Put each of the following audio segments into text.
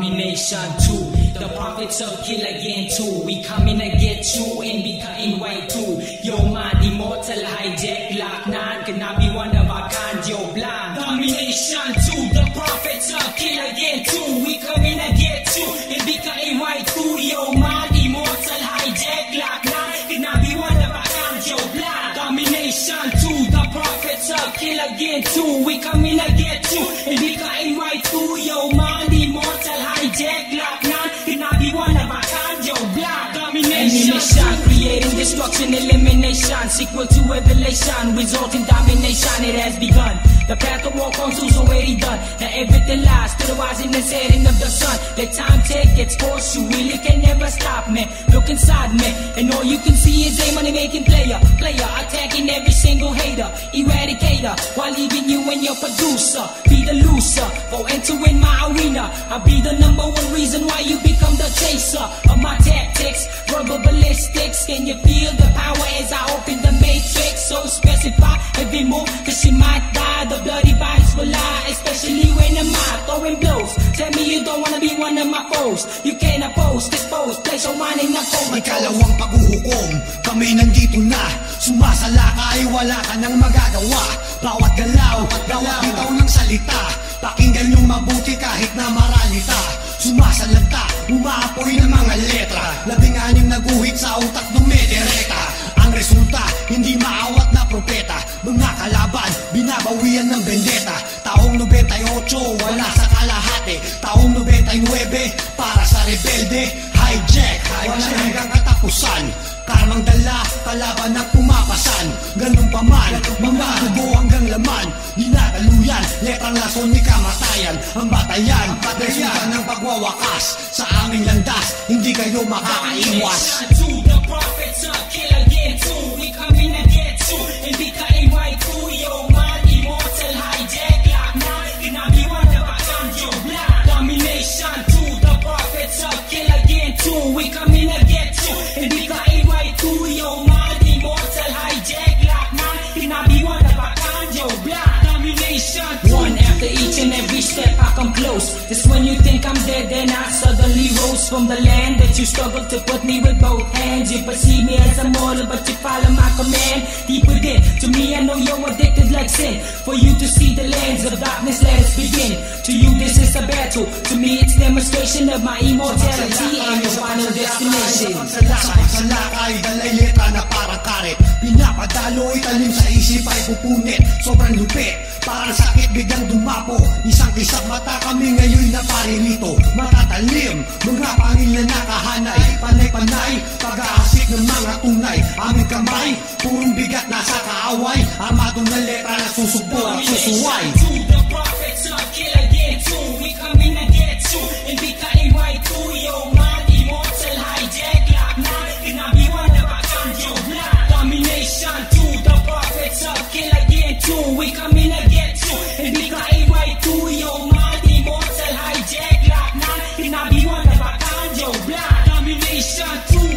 domination too. The prophets of kill again too. We coming to get you and be cutting white too. Yo man, immortal hijack lock 9 cannot be one of our kind. Yo blind domination too. The prophets of kill again too. We coming to get you and be cutting white too. Yo man, immortal hijack lock 9 cannot be one of our kind. Yo blind domination too. The prophets of kill again too. We coming to get you and be cutting white too. Yo man, immortal hijack lock 9 cannot be one of our kind. Yo blind domination, creating destruction, elimination, sequel to revelation, resulting domination. It has begun. The path to walk on to's already done. Now everything lies to the rising and setting of the sun. Let time take its course. You really can never stop me. Look inside me, and all you can see is a money-making player. Attacking every single hater, eradicator, while leaving you and your producer. Be the loser for entering my arena. I'll be the #1 reason why you become the chaser of my tactics. Verbal ballistics. Can you feel the power as I open the matrix? So specify every move, cause she might die. The bloody vibes will lie, especially when I'm out throwing blows. Tell me you don't wanna be one of my foes. You can't oppose, dispose, place your mind in the phone. Ikalawang paghuhukom, kami nandito na. Sumasala ka ay wala ka nang magagawa. Bawat galaw, bawat bitaw ng salita, pakinggan yung mabuti kahit na maralita. Sumasalanta, umaapoy ng mga letra, 16 na guhit sa utak dumidireta. Ang resulta, hindi maawat na propeta. Mga kalaban, binabawian ng bendeta. Taong 98, wala sa kalahati. Taong 99, para sa rebelde. Hijack, wala hanggang katapusan. Karmang dala, kalaban ang pumapasan. Ganun pa man, mga dugo hanggang laman. Dinadaluyan, letrang lason ni kamatayan. Ang batayan, resulta ng pagwawakas. Sa aming landas, hindi kayo makakaiwas. To the prophets of kill again too. We coming to get you and be cutting white too. Yo man, immortal hijack lock 9 cannot be one of our kind. Yo blind domination to the prophets of kill again too. We coming to get you and be cutting white too. Yo man, immortal hijack lock 9 cannot be one of our kind. Yo blind domination. One after each and every step I come close. Just when you think I'm dead, then I suddenly rose from the land that you struggled to put me with both hands. You perceive me as a mortal, but you follow my command. Deep within, to me I know you're addicted like sin. For you to see the lands of darkness, let us begin. To you this is a battle, to me it's demonstration of my immortality and your final destination. Sa pagsalakay, dalay letra na parang karet. Pinapadalo, italim sa isip ay pupunit. Sobrang lupit, parang sakit biglang dumapo. Isang kisap mata kami ngayon na paririto. Matatalim, mga pangil na nakahanay. Panay-panay, pag-aasik ng mga tunay. Aming kamay, purong bigat nasa kaaway. Armado na letra na susugpo at susuway. To the prophets of kill again too. We coming to get you and be cutting white too. Yo man, immortal hijack lock 9 cannot be one of our kind. Yo blind domination to the prophets of kill again too. We coming to get you and be cutting white too. Yo man, immortal hijack lock 9 cannot be one of our kind. Yo blind domination too.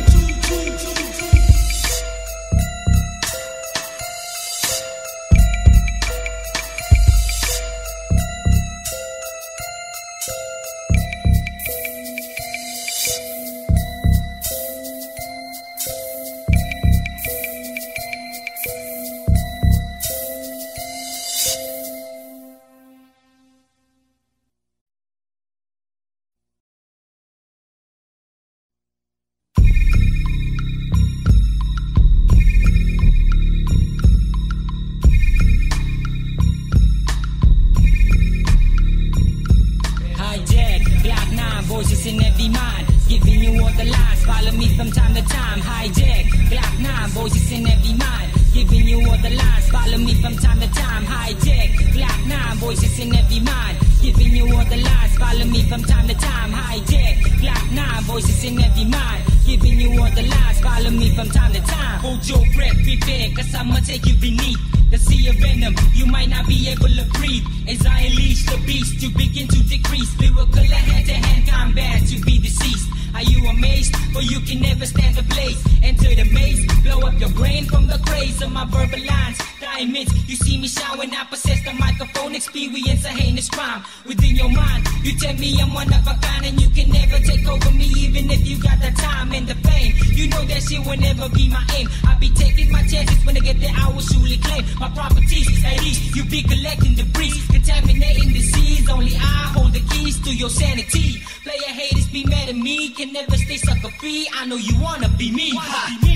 Voices in every mind, giving you all the lies. Follow me from time to time. Hijack, Glock 9. Voices in every mind, giving you all the lies. Follow me from time to time. Hijack, Glock 9. Voices in every mind, giving you all the lies. Follow me from time to time. Hijack, Glock 9. Voices in every mind, giving you all the lies. Follow me from time to time. Hold your breath, prepare, cause I'ma take you beneath the sea of venom. You might not be able to breathe. As I unleash the beast, you begin to decrease. Lyrical hand-to-hand combat to be deceased. Are you amazed? Or you can never stand the blaze. Enter the maze, blow up your brain from the craze of my verbal lines. Diamonds, you see me shine when I possess the microphone. Experience a heinous crime within your mind. You tell me I'm one of a kind and you can never take over me, even if you got the time and the fame. You know that shit will never be my aim. I be taking my chances, when I get there I will surely claim my properties. At least you be collecting debris, contaminating the seas. Only I hold the keys to your sanity. Player haters be mad at me, can never stay sucker free. I know you wanna be me.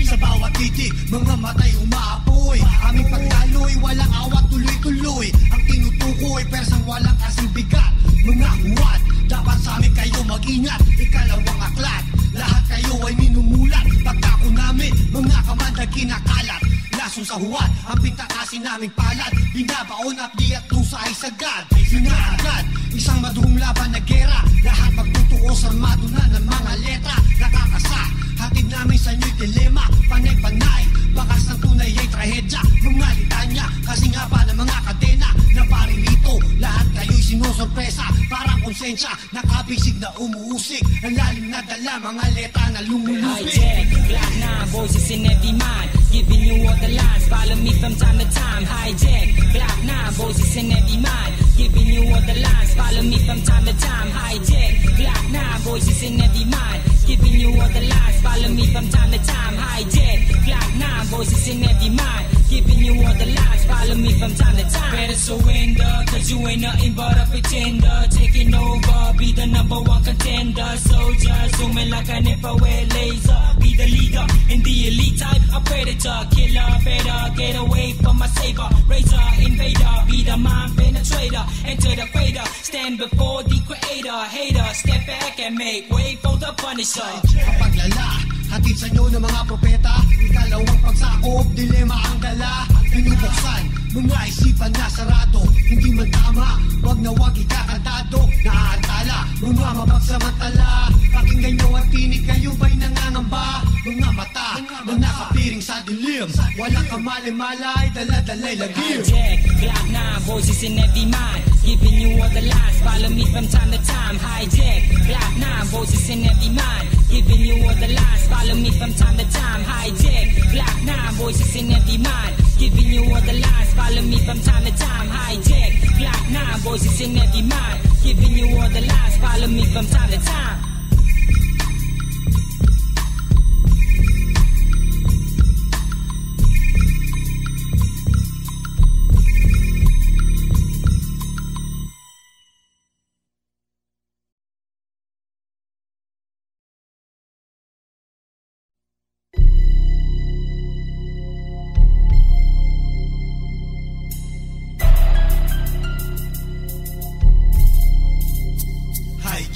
Sa bawat titik, mga matay umaapoy. Aming pagdaloy, walang awat, tuloy-tuloy. Ang tinutukoy, persang walang kasing bigat. Mga huwad, dapat sa amin kayo mag-ingat. Ikalawang aklat, lahat kayo ay minumulat. Pagkako namin, mga kamandag kinakalat. Lason sa huwad, ang pintakasin naming palad. Binabaon at di at lusa ay sagad. Sinaagad, isang maduhong laban na gera. Lahat magtutuos, armado na ng mga letra. Nakakasa, hatid namin sa inyo'y dilema. Panay-panay, bakas ng tunay ay trahedya. Mga litanya, kasi nga ba ng mga kadena na paririto, lahat kayo'y sinusorpresa. Parang konsensya, nakabisig na umuusik. Ang lalim na dala, mga letra na lumulupit. Hijack, black nine, voices in every mind, giving you all the lines, follow me from time to time. Hijack, black nine, voices in every mind, giving you all the lines, follow me from time to time. Hijack, black nine, voices in every mind, giving you all the lines, follow me from time to time. Hijack, black nine, voices in every mind, giving you all the lines, follow me from time to time. Better surrender, cause you ain't nothing but a pretender. Taking over, be the number one contender. Soldier, zooming like an infrared laser. Be the leader in the elite type, a predator. Killer, better get away from my saber. Razor, invader, be the mind penetrator. Enter the crater, stand before the creator. Hater, step back and make way for the punisher. Ang paglala, hatid sa inyo ng mga propeta. Ikalawang pagsakop, dilema ang dala. Pinubuksan, mga isipan na sarado. Hindi man tama, wag na wag ikakantado. Naaantala, mga mapagsamantala. Pakinggan nyo at tinig, kayo ba'y nangangamba? Mga mata na nakapiring sa dilim. Walang kamali-malay, dala-dalay lagim. Hijack, black nine, voices in every mind, giving you all the lines, follow me from time to time. Hijack, black nine, voices in every mind, giving you all the lines, follow me from time to time. Hijack, black nine, voices in every mind, giving you all the lines, follow me from time to time. Hijack, black nine, voices in every mind, giving you all the lines, follow me from time to time.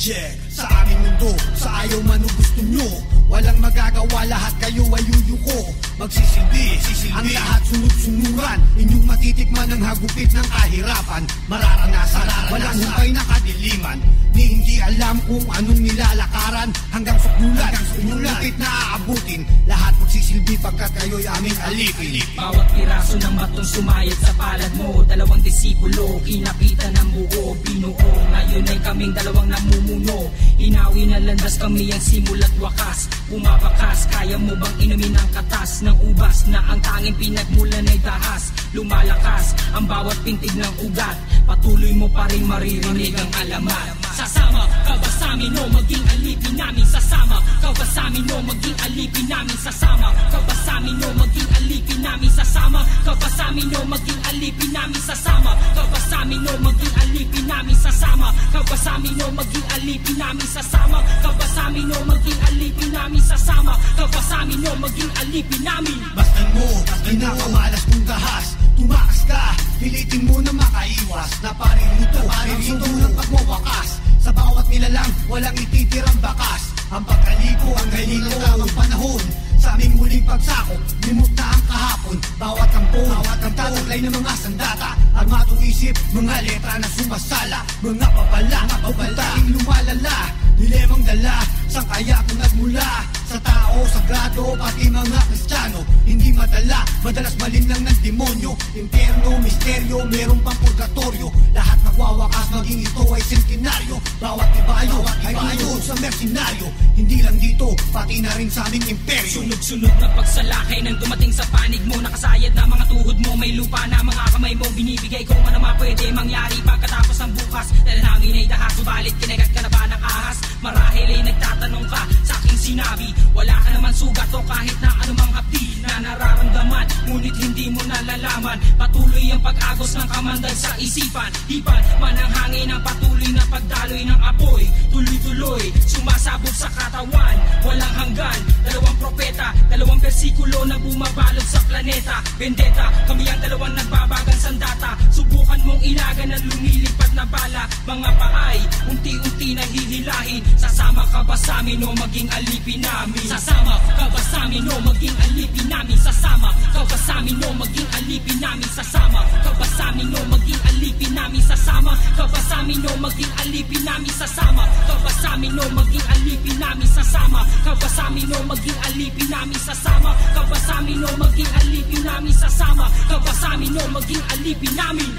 Hijack, sa aming mundo, sa ayaw man o gusto nyo. Walang magagawa, lahat kayo ay yuyuko. Magsisilbi, ang lahat sunod-sunuran. Inyong matitikman ang hagupit ng kahirapan. Mararanasan, walang hukay na kadiliman. Ni hindi alam kung anong nilalakaran. Hanggang suknulan, inyong lupit na aabutin. Lahat magsisilbi pagkat kayo'y aming alipin. Bawat piraso ng batong sumayat sa palad mo, dalawang disipulo, kinapitan ng buo, binuo. Ngayon ay kaming dalawang namumuno. Inawi na landas kami ang simula't wakas. Pumapakas, kaya mo bang inumin ang katas ng ubas na ang tanging pinagmulan ay dahas? Lumalakas ang bawat pintig ng ugat, patuloy mo pa rin maririnig ang alamat. Sasama ka ba sa amin o maging alipin namin? Sasama ka ba sa amin o maging alipin namin? Sasama ka ba sa amin o maging alipin namin? Sasama ka ba sa amin o maging alipin namin? Sasama ka ba sa amin o maging alipin namin? Sasama ka ba sa amin o maging alipin namin? Sasama ka ba sa amin o maging alipin namin? Sasama ka ba sa amin o maging alipin namin? Bastan mo, pinakamalas kong gahas. Tumakas ka, pilitin mo na makaiwas. Na paririto, ang sundo ng pagwawakas. Sa bawat nilalang, walang ititirang bakas. Ang pagkaliko, ang halino ng panahon. Sa aming muling pagsako, limot na ang kahapon. Bawat kampon, ang tataglay ng mga sandata. Armadong isip, mga letra na sumasala. Mga papala, pupuntaing lumalala. Dilemang dala, saan kaya kung nagmula? sa tao, sagrado, pati mga Kristiyano. Hindi madala, madalas malin lang ng demonyo. Impyerno, misteryo, meron pang purgatorio. Lahat nagwawakas, maging ito ay sentinaryo. Bawat ibayo ay tungkol sa mercenaryo. Hindi lang dito, pati na rin sa aming imperyo. Sunod-sunod na pagsalakay nang dumating sa panig mo. Nakasayad na mga tuhod mo, may lupa na mga kamay mo. Binibigay ko ano mapwede mangyari pagkatapos ng bukas. Dahil hangin ay dahas, subalit kinagat ka na ba ng ahas? Marahil ay nagtatanong ka sa aking sinabi. Wala ka naman sugat o kahit na anumang hapdi na nararamdaman, ngunit hindi mo nalalaman. Patuloy ang pag-agos ng kamandag sa isipan. Hipan man ang hangin ng patuloy na pagdaloy ng apoy. Tuloy-tuloy, sumasabog sa katawan, walang hanggan. Dalawang propeta, dalawang bersikulo na bumabalot sa planeta. Vendetta, kami ang dalawang nagbabagang sandata. Subukan mong ilagan ng lumilipad na bala. Mga paay, unti-unti na hihilahin. Sasama ka ba sa amin o maging alipin namin? Sasama ka ba sa amin o maging alipin namin? Sasama ka ba sa amin o maging alipin namin? Sasama ka ba sa amin o maging alipin namin? Sasama ka ba sa amin o maging alipin namin? Sasama ka ba sa amin o maging alipin namin? Sasama ka ba sa amin o maging alipin namin? Sasama ka ba sa amin o maging alipin namin? Sasama ka ba sa amin o maging alipin namin?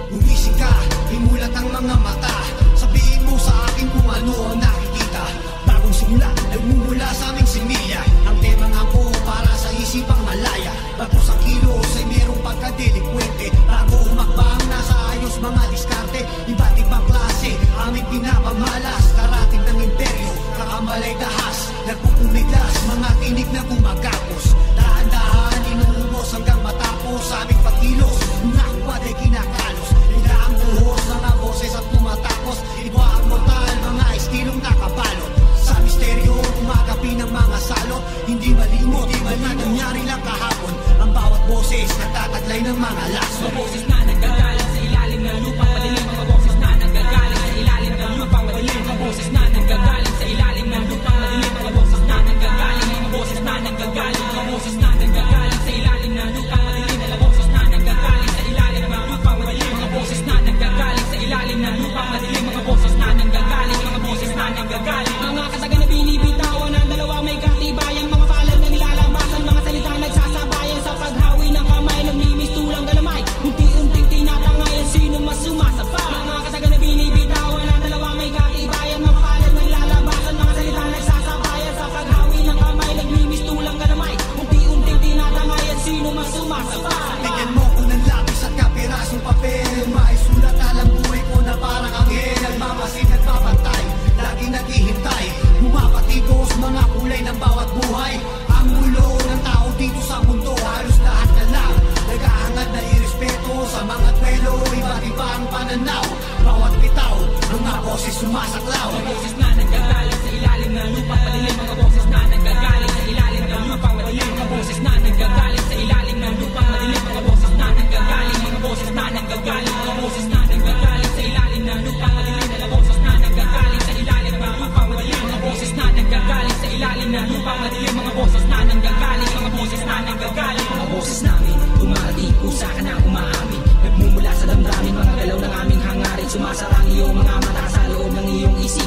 Gumising ka, imulat ang mga mata. Sabihin mo sa akin kung ano ang nakikita. Bagong simula, nagmumula sa aming similya. Ang tema nga po para sa isipang malaya. Bagos ang kilos ay merong pagkadelikwente. Bago umakbang nasa ayos mga diskarte. Iba't ibang klase, aming pinapamalas. Karating ng imperyo, kakamalay dahas. Nagpupumiglas, mga tinig na gumagapos. Dahan-dahan, inuubos hanggang matapos. Sa aming pagkilos, nakuwad ay kinakalos. Ang buhos, mga boses at tumatapos. Iba ang mortal, mga estilong nakabalot. Sa misteryo, umagapi ng mga salot. Hindi malimot, di man nangyari lang kahapon. Ang bawat boses, nagtataglay ng mga laso. Mga boses na nagagalit sa ilalim ng lupang madilim. Mga boses na nagagalit sa ilalim ng lupang madilim. Mga boses na nagagalit sa ilalim ng lupang madilim. Mga boses na nagagalit, mga boses na nagagalit. Mga boses na nagagalit sa ilalim ng lupang madilim. Mga boses na nagagalit sa ilalim ng lupang madilim. Mga boses na nagagalit sa ilalim ng lupang madilim. Mga boses na nagagalit, mga boses na nagagalit. Mga kataga na binibitawan ng dalawa may katibayan. Mga palad na nilalabasan, mga salita nagsasabayan. Sa paghawi ng kamay, nagmimistulang galamay. Unti-unting tinatangayan, sino mas sumasapa. Mga kataga na binibitawan ng dalawa may katibayan. Mga palad na nilalabasan, mga salita nagsasabayan. Sa paghawi ng kamay, nagmimistulang galamay. Unti-unting tinatangayan, sino mas sumasapa. Tingnan mo kung ng lapis at kapirasong papel. Maisulat alang buhay ko na parang anghel. Nagmamasid, nagpapantay, lagi naghihintay. Bumapatigos mga kulay ng bawat buhay. Ang mulo ng tao dito sa mundo, halos lahat na lang naghahangad na irespeto sa mga twelo. Iba't iba ang pananaw, bawat bitaw, mga boses sumasaklaw. Mga boses na nagagalit sa ilalim ng lupang madilim. Mga boses na nagagalit sa ilalim ng lupang madilim. Mga boses na nagagalit sa ilalim ng lupang madilim. Mga boses na nagagalit, mga boses na nagagalit. Mga boses na nagagalit sa ilalim ng lupang madilim. Mga boses na nagagalit sa ilalim ng lupang madilim. Mga boses na nagagalit sa ilalim ng lupang madilim. Mga boses na nagagalit, mga boses na nagagalit. Mga boses namin, tumarating kusa ka na umaamin. Nagmumula sa damdamin, mga galaw ng aming hangarin. Sumasarang iyong mga mata sa loob ng iyong isip.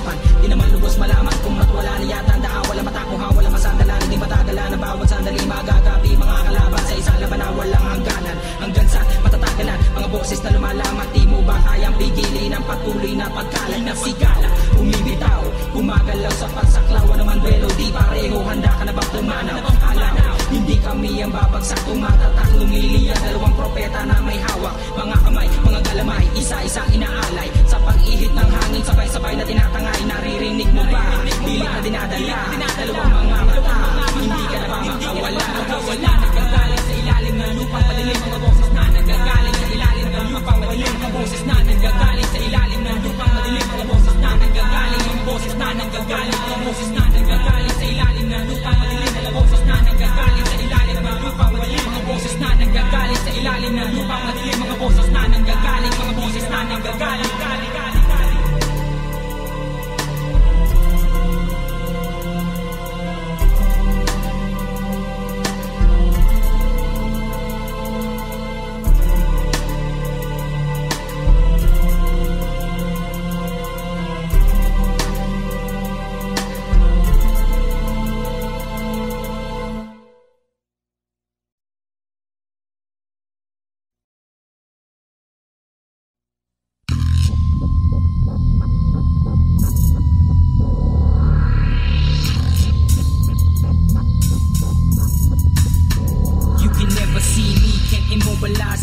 boses na lumalamat, di mo ba kayang pigilin ang patuloy na pagkalat na sigala? Bumibitaw, gumagalaw sa pagsaklaw, naman duelo, di pareho, handa ka na ba pumanaw? Alaw, hindi kami ang babagsak, tumatatak, lumiliya, dalawang propeta na may hawak, mga kamay, mga galamay, isa-isa inaalay, sa pag-ihit ng hangin, sabay-sabay na tinatangay, naririnig mo ba? Bilik na dinadala, dalawang mga mata, hindi ka na ba makawala? Nagagaling sa ilalim ng lupang madilim, mga boses na nagagaling sa ilalim ng lupang madilim, mga boses na nagagaling sa ilalim ng lupang madilim, mga boses na nagagaling, mga boses na nagagaling, mga boses na nagagaling sa ilalim ng lupang madilim, mga boses na nagagaling sa ilalim ng lupang madilim, mga boses na nagagaling sa ilalim ng lupang madilim, mga boses na nagagaling, mga boses na nagagaling,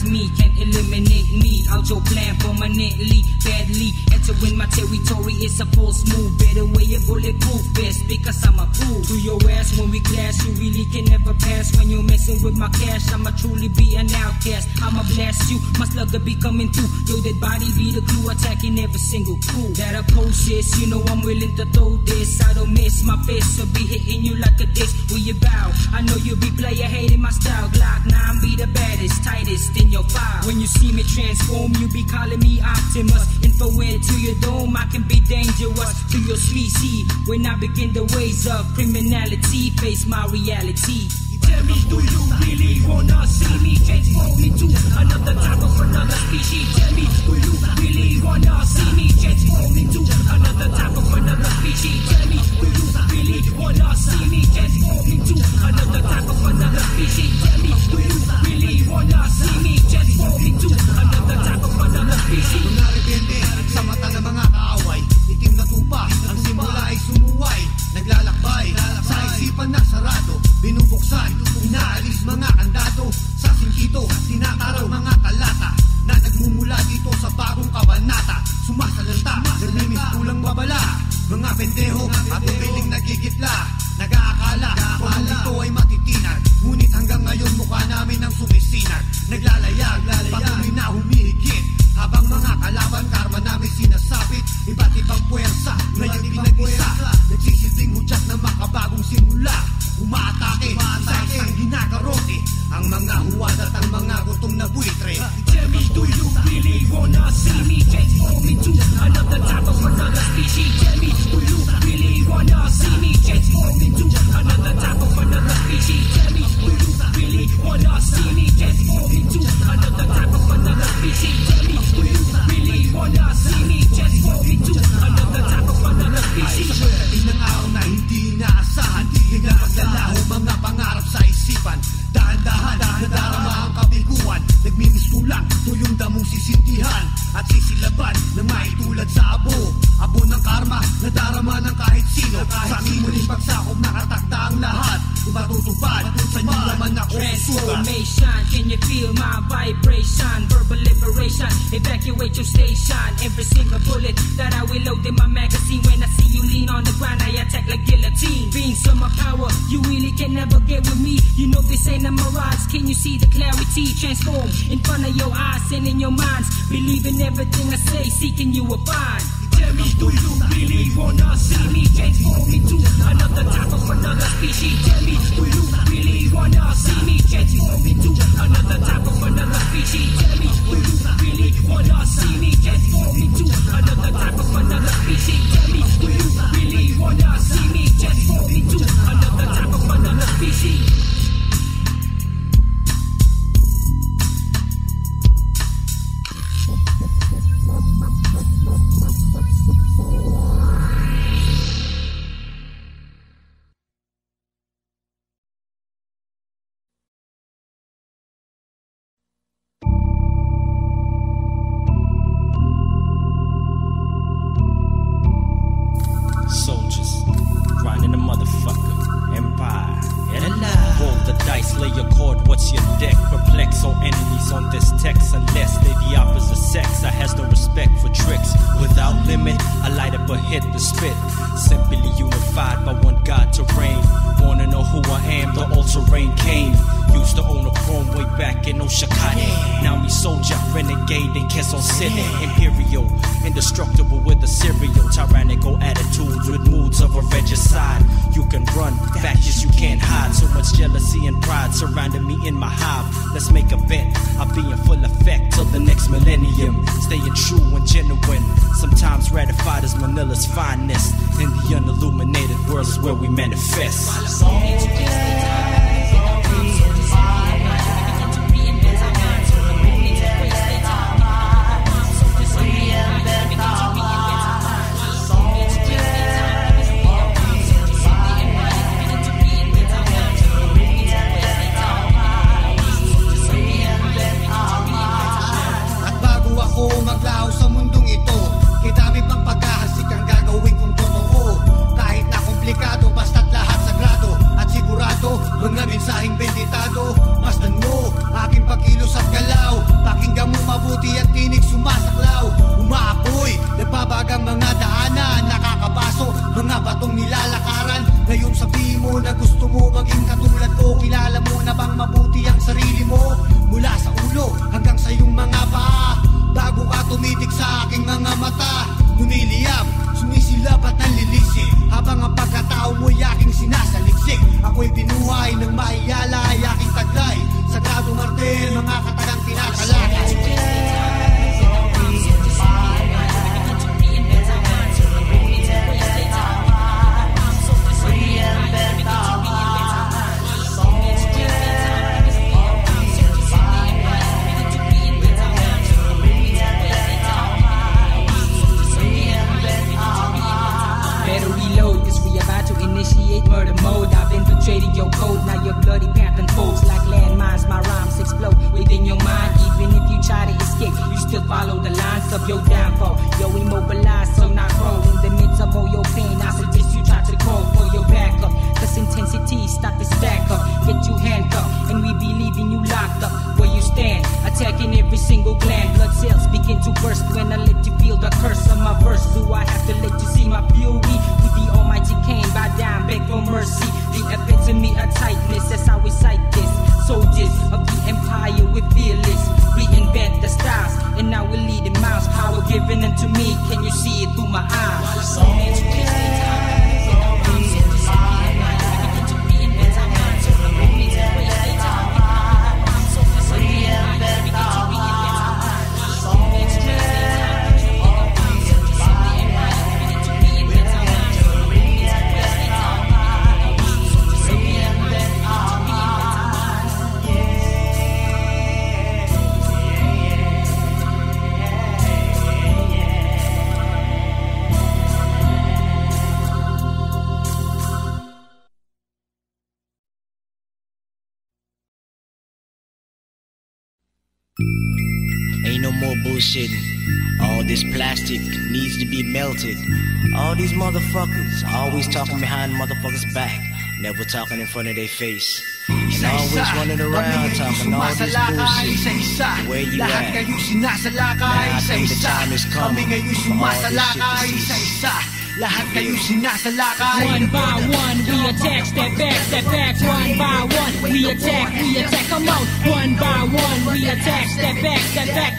me, can't eliminate me out your plan permanently, badly entering my territory is a false move. Better wear your bulletproof vest because I'm a fool to your ass when we clash. You really can never pass when you're messing with my cash. I'ma truly be an outcast. I'ma blast you, my slugger be coming through. Yo, that body be the clue, attacking every single crew that oppose this. You know I'm willing to throw this. I don't miss my fist, so be hitting you like a disc. Will you bow? I know you be player hating my style. Glock 9 be the baddest, tightest in your file. When you see me transform, you be calling me Optimus. Infrared to your dome, I can be dangerous to your sleazy. When I begin the ways of criminality, face my reality. Tell me, do you really wanna see me transform into another type of another species? Tell me, do you really wanna see me transform into another type of another species? Tell me, do you really wanna see me transform into another type of another species? Tell me, do you really wanna see me transform into another type of another species? Mga rebelde sa mata ng mga kaaway, itim na tupa, ang simula ay sumuway, naglalakbay, sa isipan na sarado, binubuksan, inaalis mga kandado, sa singkito, tinataraw mga talata, na nagmumula dito sa bagong kabanata, sumasalanta, nalimis kulang babala, mga pendeho, at piling nagigitla, nag-aakala, kung dito ay matitinan, ngunit hanggang ngayon mukha namin ang sumisinag, naglalayag, patuloy na humihigit, habang mga kalaban, karma namin sinasabit, iba't ibang puwersa, ngayon pinag-isa, nagsisilbing hudyat na makabagong simula, umaatake, sa isang ginagarote, ang mga huwad at ang mga gutom na buitre. Tell me, do you really wanna see me transform into another type of another species? Tell me, do you really wanna see me transform into another type of another species? Tell me, do you really wanna see me transform into another type of another species? Tell me, do you really wanna see me transform into another type of another species? Inang araw na hindi inaasahan, biglang paglalaho mga pangarap sa isipan, dahan-dahan, nadarama ang kabiguan, nagmimistulang tuyong damong sisintihan, at sisilaban ng maitulad sa abo ng karma, nadarama ng kahit sino, sa aking muling pagsakop nakatakda ang lahat, ibatutupad, sa inyo naman ako transformation, can you feel my vibration? Verbal liberation, evacuate your station. Every single bullet that I will load in my magazine. When I see you lean on the ground, I attack like guillotine. Being so my power, you really can never get with me. You know this ain't a mirage, can you see the clarity? Transform in front of your eyes and in your minds. Believe in everything I say, seeking you will find. Tell me, do you really wanna see me transform into another type of another species? Tell me, do you really wanna see me transform into another type of another species? Tell me, do you really wanna see me transform into another type of another species? Tell me, do you really wanna see me transform into another type of another species? text unless they the opposite sex. I has no respect for tricks. Without limit, I light up a hit to spit. Simply unified by one God to reign. Wanna know who I am? The all-terrain came. Used to own a chrome way back in Oshakane. Now me soldier, renegade in Quezon City. Imperial, indestructible with a serial. Tyrannical attitudes with moods of a regicide. You can run, fact is you can't hide. So much jealousy and pride surrounding me in my hive. Let's make a bet, I'll be in full effect till the next millennium. Staying true and genuine, sometimes ratified as Manila's finest. In the unilluminated world is where we manifest. Maglaho sa mundong ito, kitami pang paghahasik ang gagawin kong totoo. Kahit na komplikado, basta't lahat sagrado. At sigurado, mga mensaheng benditado. Masdan mo, aking pagkilos at galaw. Pakinggan mo mabuti at tinig sumasaklaw. Umaapoy, nagbabagang mga daanan. Nakakabaso, mga batong nilalakaran. Ngayon sabihin mo na gusto mo maging katulad ko. Kilala mo na bang mabuti ang sarili mo? Mula sa ulo hanggang sa iyong mga paa. Bago ka tumitig sa aking mga mata, lumiliyab, sumisilap at nanlilisik. Habang ang pagkatao mo'y aking sinasaliksik. Ako'y binuhay ng maiyala ay aking taglay. Sagrado martel, mga katagang tinatalakay. Murder mode, I've infiltrated your code. Now your bloody path unfolds like landmines. My rhymes explode within your mind. Even if you try to escape, you still follow the lines of your downfall. You're immobilized, so not grow. In the midst of all your pain, I suggest you try to call for your backup. Cause intensity start to stack up. Get you handcuffed, and we be leaving you locked up. Where you stand, attacking every single gland. Blood cells begin to burst when I let you feel the curse of my verse. Do I have to let you see my fury? With the almighty came by down, beg for mercy. The epitome of tightness, that's how we cite this. Soldiers of the empire, we're fearless. Reinvent the styles, and now we're leading miles. Power given unto me, can you see it through my eyes? Ain't no more bullshitting. All this plastic needs to be melted. All these motherfuckers always talking behind motherfuckers' back, never talking in front of their face. And always running around talking all this bullshit. Where you at? Now I think the time is coming for all this shit to cease. Lahat kayo sinasalakay. One by one, we attack, step back, one by one, we attack, come on. One by one, we attack, step back,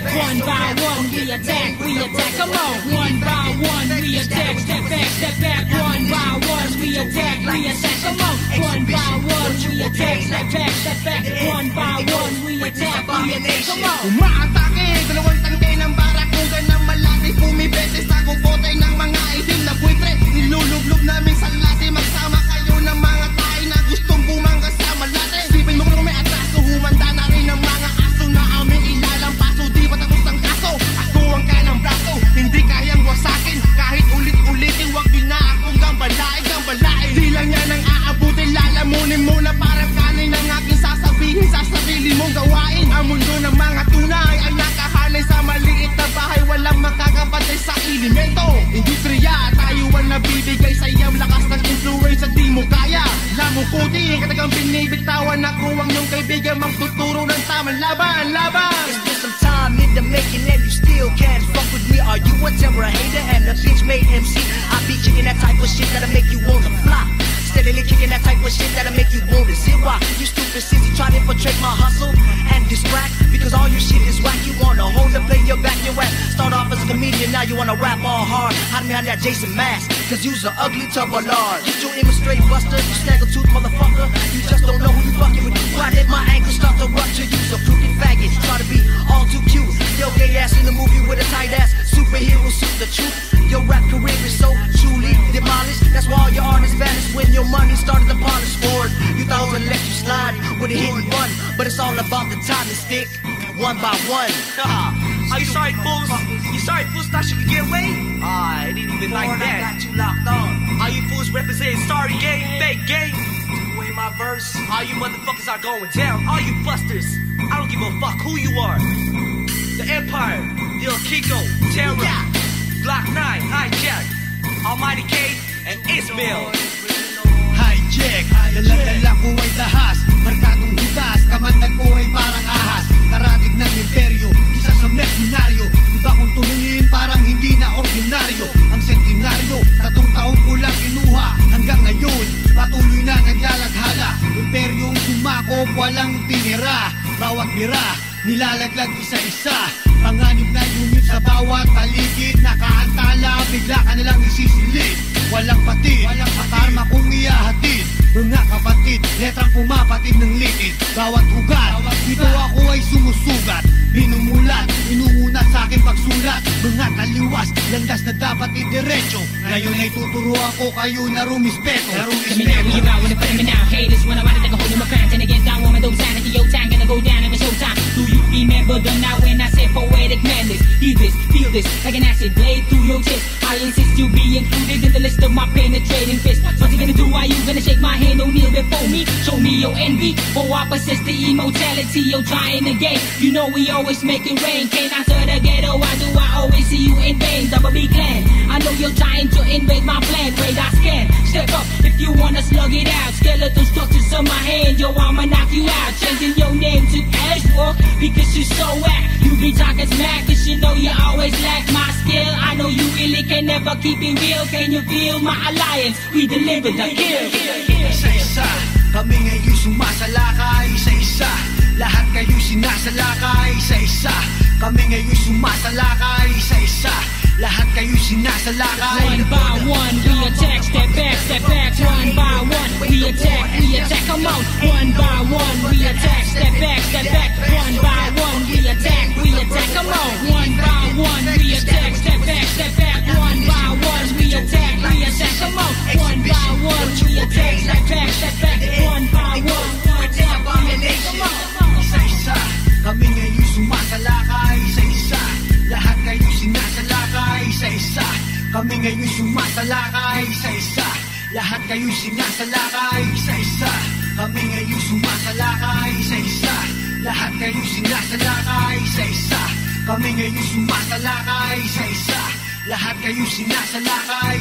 one by one, we attack, come on. One by one, we attack, step back, one by one, we attack, come on. One by one, we attack, step back, one by one, we attack, come on. Umaatake, dalawang tangkay ng barakugan ng malaki. Pumibeses sa kukotay ng mga itim na buitre. Nilulublog namin sa lati. Magsama kayo ng mga tayo na gustong bumangga sa malate. Sipin mo kung may atraso, humanda na rin ang mga aso na aming ilalampaso. Di ba tapos ang kaso? Ako ang kanang braso, hindi kayang wasakin. Kahit ulit-ulitin, wag yun na akong gambalain. Di lang yan ang aabutin, lalamunin mo na parang kanin ang aking sasabihin sa sarili mong gawain. Ang mundo ng mga tunay ay for shit that'll make you want it. See why you stupid since you try to infiltrate my hustle and distract, because all your shit is whack. You wanna hold and play your back, your ass. Start off as a comedian, now you wanna rap all hard. Hide behind that Jason mask, cause you's an ugly tub of lard. Get your image straight, buster, you snaggle-tooth motherfucker. You just don't know who you fucking with. Why did my ankle start to rupture? You's a crooked faggot, try to be all too cute. Yo, gay ass in the movie with a tight ass superhero suit. The truth, your rap career is so truly demolished. That's why all your artists vanished when your money started to polish forward. You thought I was gonna let you slide with a hit and run, but it's all about the time to stick one by one. Are you sorry, fools? You sorry, fools, thought you could get away? It ain't even like that. I got you locked on. All you fools representing sorry game, fake game. Took away my verse. All you motherfuckers are going down. All you busters. I don't give a fuck who you are. The Empire, Lil Kiko, Terror, Block 9, Hijack, Almighty K, and Ismail. Hijack, dala-dala ko ay dahas, markadong hudas, kamandag ko ay parang ahas. Karatig ng imperyo, isa sa mercenaryo, iba kong tumingin parang hindi na ordinaryo. Ang sentinaryo, 3 taong ko lang kinuha, hanggang ngayon patuloy na naglalaghala. Imperyong sumakop, walang tinira, bawat mira nilalaglag isa-isa. Panganib na yungit sa bawat paligid, nakaantala, bigla ka nalang isisilid. Walang patid, walang karma kung iyahatid. Mga kapatid, letrang pumapatid ng litid. Bawat ugat, dito ako ay sumusugat. Binumulat, inuunat sa aking pagsulat. Mga taliwas, landas na dapat idiretso. Ngayon ay tuturuan ko kayo na rumispeto. Let me know where you're out when it put me now. Haters when I wanna take a hold of my crown. Turn against down, woman, those sanity, yo, time gonna go down in the showtime. Do you remember the night when I said poetic madness? Hear this, feel this, like an acid blade through your chest. I insist you be included in the list of my penetrating fist. What you gonna do? Are you gonna shake my hand or kneel before me? Show me your envy, or I possess the immortality you're trying to gain. You know we always make it rain. Can't answer the ghetto, why do I always see you in vain? Double B clan, I know you're trying to invade my plan. Radar scan, step up if you wanna slug it out. Skeletal structures on my hand, yo, I'ma knock you out. Changing your name to Ashwalk because you're so whack. You be talking smack cause you know you always lack my skill. I know you really can never keep it real. Can you feel my alliance? We deliver the kill. Isa-isa, kami ngayon sumasalakay. Isa-isa, lahat kayo sinasalakay. Isa-isa, kami ngayon sumasalakay. Isa-isa, lahat kayo sinasalakay. One by one, we attack, step back, one by one, we attack, come on. One by one, we attack, step back, one by one, we attack, come on. One by one, we attack, step back, one by one, we attack, come on. One by one, we attack, step back, one by one, we attack, come on. Isa-isa, kami ngayon sumasalakay. Isa-isa, lahat kayo sinasalakay. Isa-isa, kami ngayon sumasalakay. Isa-isa, lahat kayo sinasalakay. Isa-isa, kami ngayon sumasalakay. Isa-isa, lahat kayo sinasalakay. Isa-isa, kami ngayon sumasalakay. Isa-isa, lahat kayo sinasalakay.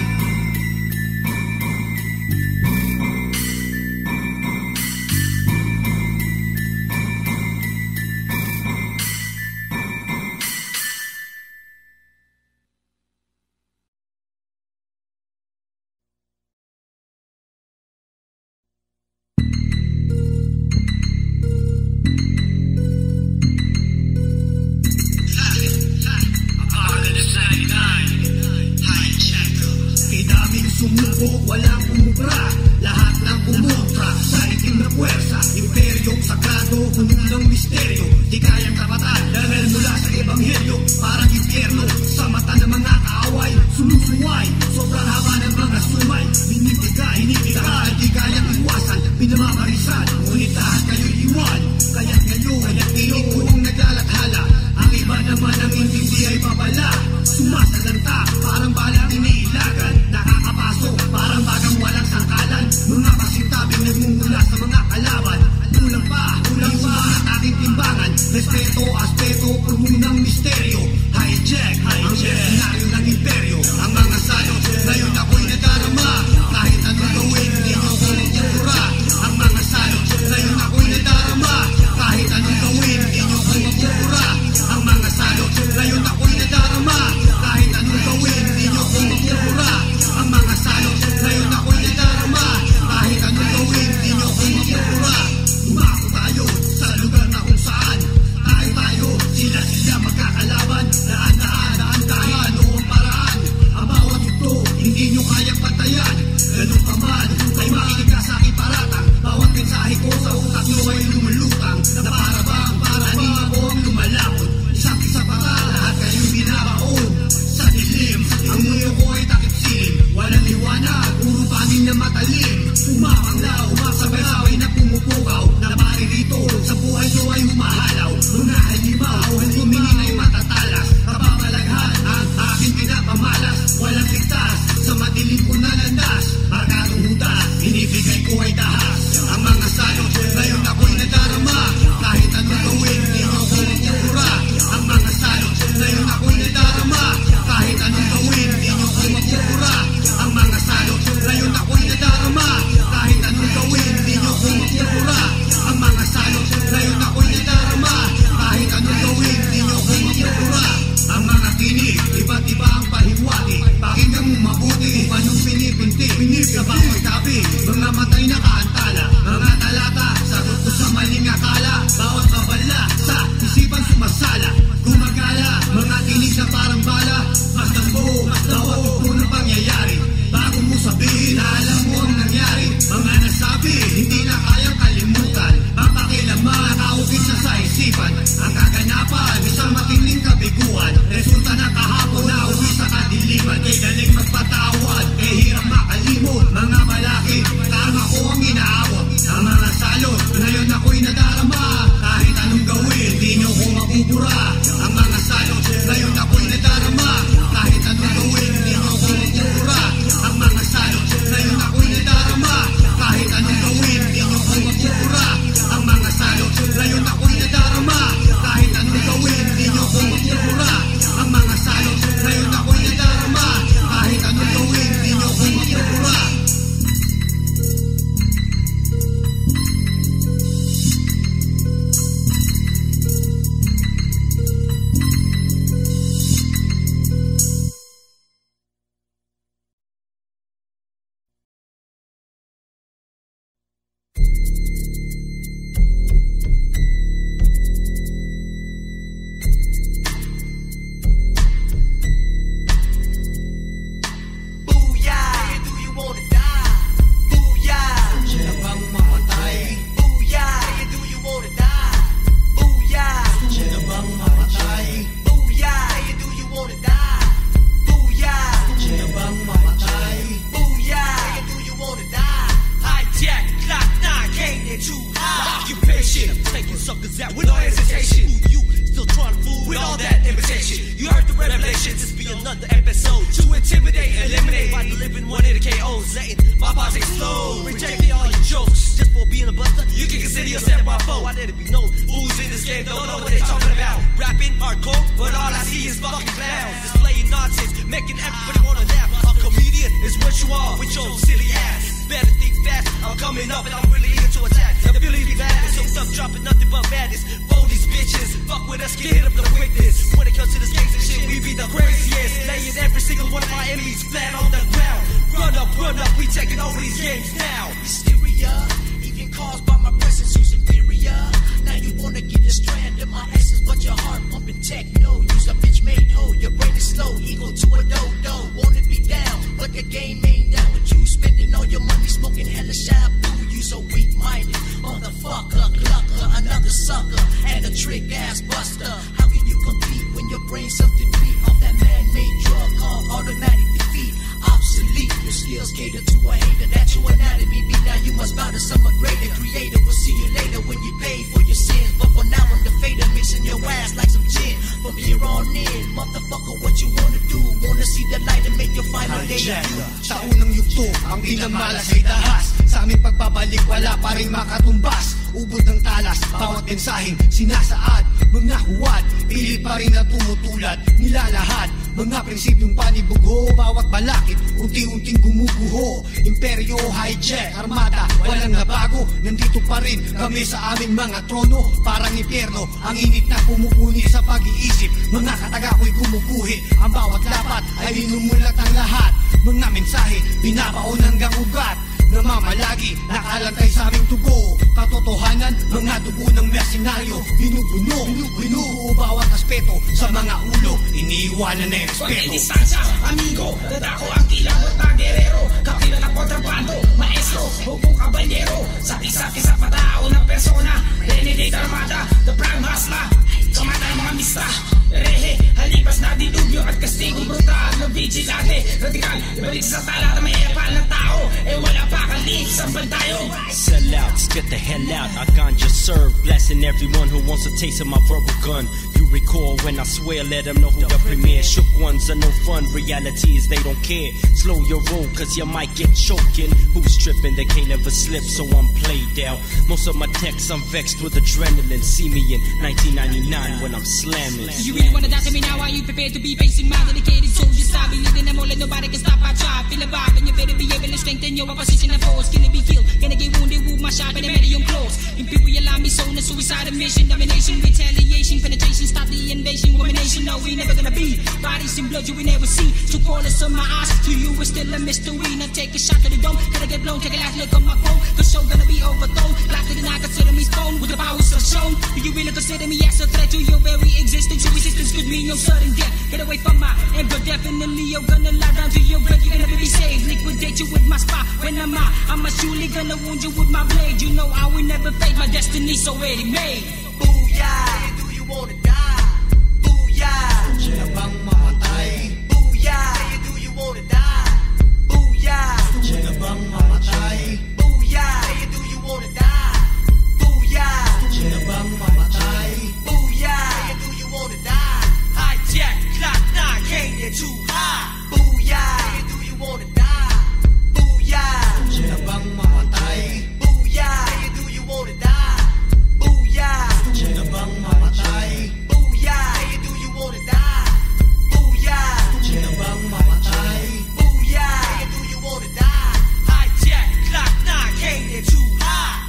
Walang umubra, lahat ng kumontra sa itim na puwersa, imperyong sagrado, puno ng misteryo, di kayang tapatan, dahil mula sa ebanghelyo, parang impyerno, sa mata ng mga kaaway, sumusuway, sobrang haba ng mga sumay, binibigay, di kayang iwasan, pinamamarisan, ngunit lahat kayo'y iwan, kaya't ngayon ko ang naglalathala, ang iba naman ang hindi ay babala, sumasalanta, parang balang iniilagan, nakakapasok, parang bagang walang sangkalan, mga pasintabing nagmumula sa mga kalaban, kulang pa, ang ating timbangan, respeto, aspeto, puno ng misteryo, invitation. You heard the revelation, this be another episode. To intimidate, eliminate by delivering one of the KOs. Letting my bars explode. Rejecting all your jokes. Just for being a buster, you can consider yourself my foe. I let it be known who's in this game don't know what they talking about. Rapping hardcore, but all I see is fucking clowns. Displaying nonsense, making everybody wanna laugh. A comedian is what you are with your silly ass. Better think fast, I'm coming up and I'm really eager to attack. The feeling is bad, so stop dropping nothing but madness. For these bitches, fuck with us, get hit up the quickness. When it comes to this gangsta shit, we be the craziest. Laying every single one of our enemies flat on the ground. Run up, we taking over these games now. Hysteria, even caused by my presence, you superior. Now you wanna get a strand of my essence, but your heart pumping techno. Use a bitch made hoe, your brain is slow. Equal to a dodo, wanna be down, but the game ain't down with you. Spending all your money smoking hella shabu. You so weak-minded, motherfucker, clucker, another sucker, and a trick ass buster. How can you compete when your brain's something to beat off that man-made drug called automatic defeat? Obsolete, your skills cater to a hater. That's your anatomy beat. Now you must bow to someone greater. Creator, we'll see you later when you pay for your sins. But for now I'm the fader, mixing your ass like some gin. From here on in, motherfucker, what you wanna do? Wanna see the light and make your final debut. Sa unang yugto, ang pinamalas ay dahas. Sa aming pagbabalik, wala pa rin makatumbas. Ubod ng talas, bawat mensaheng sinasaad. Mga huwad, pilit pa rin na tumutulad. Nilalahad, mga prinsipyong panibugho. Bawat balakid, unti-unting gumuguho. Imperyo, hijack, armada, walang nabago. Nandito pa rin kami sa aming mga trono. Parang impyerno, ang init na pumupuni sa pag-iisip. Mga kataga ko'y gumuguhit. Ang bawat lapat ay linumulat ang lahat. Mga mensahe, binabaon hanggang ugat. Namamalagi, nakalantay sa aming tubo. Katotohanan, mga dugo ng mersenaryo. Binubuo bawat aspeto sa mga ulo. Iniiwanan na respeto. Pag-distansya, amigo, dadako ang kilabot na gerero. Kapila na kontrabando, maestro, hukong kabanyero. Sati-sati sa patao ng persona. Renegade Armada, the prime hustler. Kamatay mga mista. Rehe, halipas na dilubyo at kastigong brutal na vigilante. Radikal, ibalik sa tala na may epal ng tao. Eh wala pa kalip sa bantayo. Sellouts, get the hell out. I ganja serve, blessing everyone who wants a taste of my verbal gun. You recall when I swear, let them know who the premier. Shook ones are no fun, reality is they don't care. Slow your roll, cause you might get choking. Who's tripping, they can't ever slip, so I'm played out. Most of my texts, I'm vexed with adrenaline. See me in 1999 when I'm slamming. You really wanna die to me now? Are you prepared to be facing my dedicated soldiers? I've been leading them all and nobody can stop our drive. Feel the vibe and you better be able to strengthen your opposition and force. Can it be killed? Can I get wounded with my shot? But I'm ready, I'm close. Imperial army, zone, suicide mission, domination, retaliation, penetration, stop the invasion, womanation. No, we never gonna be bodies in blood you will never see. So call us on my eyes, to you it's still a mystery. Now take a shot to the dome, can I get blown? Take a last look on my phone, the show gonna be overthrown. Black to the night, consider me stone with the powers of shown. Do you really consider me as a threat to your very existence? Your resistance could mean your sudden death. Get away from my ember, definitely you're gonna lie down to your grave. You're gonna be saved, liquidate you with my spot. When I'm out, I'm surely gonna wound you with my blade. You know I will never fade, my destiny's already made. Booyah, do you wanna die? Booyah, Sila bang mamatay? booyah, do you wanna die? Booyah, Sila bang mamatay? booyah, do you wanna die? Booyah, Sila bang mamatay? booyah, do you wanna die? Hijack, clock 9, came here too high. Booyah, do you wanna die? Booyah, Sila bang mamatay? booyah, do you wanna die? Booyah, Sila bang mamatay? booyah, do you wanna die? Booyah, Sila bang mamatay? booyah, do you wanna die? Hijack, clock 9, came here too high.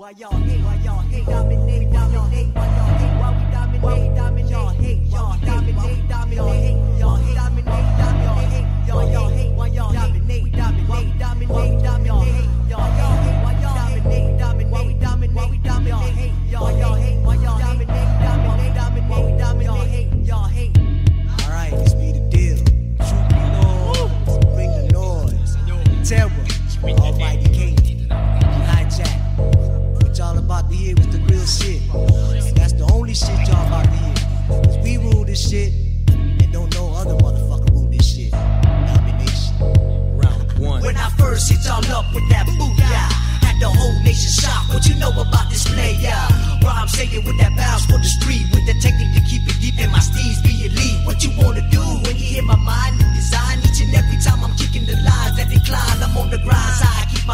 Why y'all hate? Why y'all hate? Dominate, dominate. Why y'all hate? Why we dominate, dominate? Y'all hate, y'all dominate, dominate. Y'all hate, dominate, dominate. Y'all hate, why y'all dominate, dominate, dominate, dominate. Y'all hate, why y'all dominate, dominate, dominate, dominate. Y'all hate, why y'all dominate, dominate, dominate, dominate. Y'all hate. All right, this be the deal. Truth be known, bring the noise. Terror, almighty king, hijack. What y'all about to hear was the real shit. And that's the only shit y'all about to hear. Cause we rule this shit, and don't know other motherfucker rule this shit. Domination. Round one. When I first hit y'all up with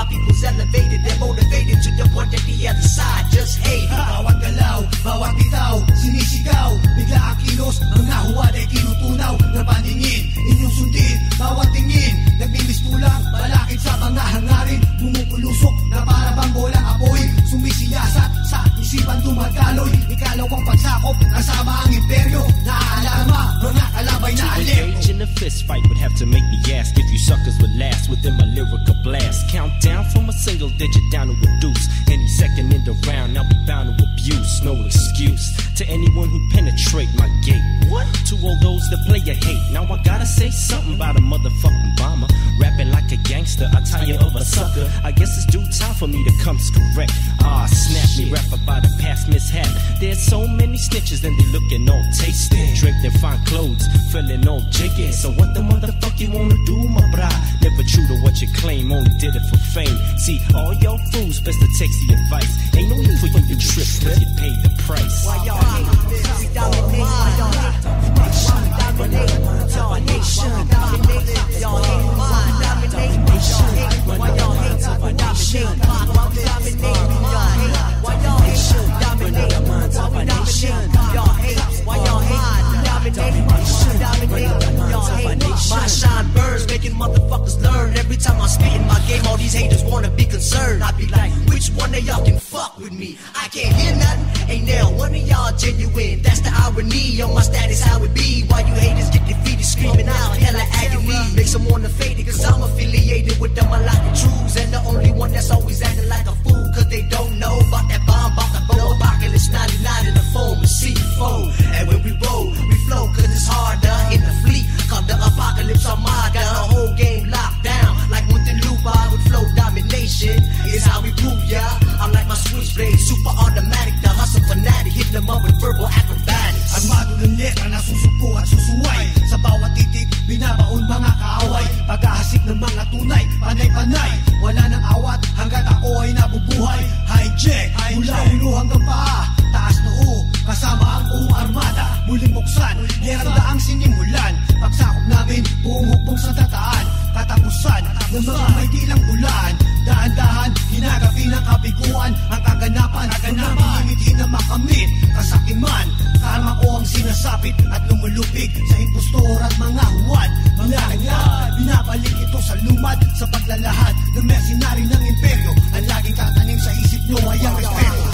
people's elevated and motivated to the point that the other side just hate. Bawat galaw, bawat bitaw, sinisigaw, bigla ang kilos, mga huwad ay kinutunaw na paningin, inyong sundin, bawat tingin, nagmimistulang, balakid sa mga hangarin, bumupulusok na para bang bolang apoy, sumisiyasat sa isipan tumataloy, ikalawang pagsakop, kasama ang imperyo, naaalarma, mga kalabay na alim. Engage in a fist fight would have to make me ask if you suckers would last within my lyrical blast. Count down from a single digit down to a deuce. Any second in the round, I'll be bound to abuse. No excuse to anyone who penetrate my gate. What? To all those that play a hate. Now I gotta say something about a motherfucking bomber. Rapping like a gangster, I tire of a sucker. I guess it's due time for me to come correct. Ah, snap me, rap about a past mishap. There's so many snitches and they looking all tasty. Draped in fine clothes, feeling all jiggy. So what the motherfuck you wanna do, my brah? Never true to what you claim, only did it for fame. See, all y'all fools best to take the advice. Ain't no need for you to trip, cause you paid the price. Why y'all hate? We dominate. Why y'all hate? Dominate. Y'all nation. Dominate. Y'all hate. Dominate. Why y'all hate? We dominate. Why we dominate? Y'all hate. Why y'all hate? Dominate. Why we dominate? Y'all hate. Why y'all hate? Dominate. Y'all hate. My shine burns, making motherfuckers learn. Every time I spit in my game, all these haters wanna be concerned. I be like, which one of y'all can fuck with me? I can't hear nothing. Ain't now one of y'all genuine. That's the irony on my status, how it be. Why you haters get defeated, screaming out hella agony. Makes them wanna fade it, cause I'm affiliated with them Malacca Trues. And the only one that's always acting like a fool, cause they don't know about that bomb, about the bow. Apocalypse 99 in the foam, a C4. And when we roll, we flow, cause it's harder in the fleet. Come the apocalypse armada, the whole game locked down. Like Muntinlupa with flow domination. Is how we prove ya. I'm like my switchblade, super automatic. The hustle fanatic, hit them up with verbal acrobatics. Armado ng letra na susupo at susuway. Sa bawat titik, binabaon mga kaaway. Paghahasik ng mga tunay, panay-panay. Wala nang awat hanggat ako ay nabubuhay. Hijack, mula ulo hanggang paa. Taas noo, kasama ang buong armada. Muling buksan, geranda ang sinimulan. Pagsakop namin, buong hukbong sa tataan. Katapusan ng mga may dilang bulan. Dahan-dahan, hinagapi ng kabiguan. Ang kaganapan, namimiti na makamit. Kasakiman, karma ko ang sinasapit at lumulupig sa impostor at mga huwad. Binabalik ito sa lumad sa paglalahad ng mercenary ng imperyo. Ang laging tatanim sa isip nyo ay ang respeto.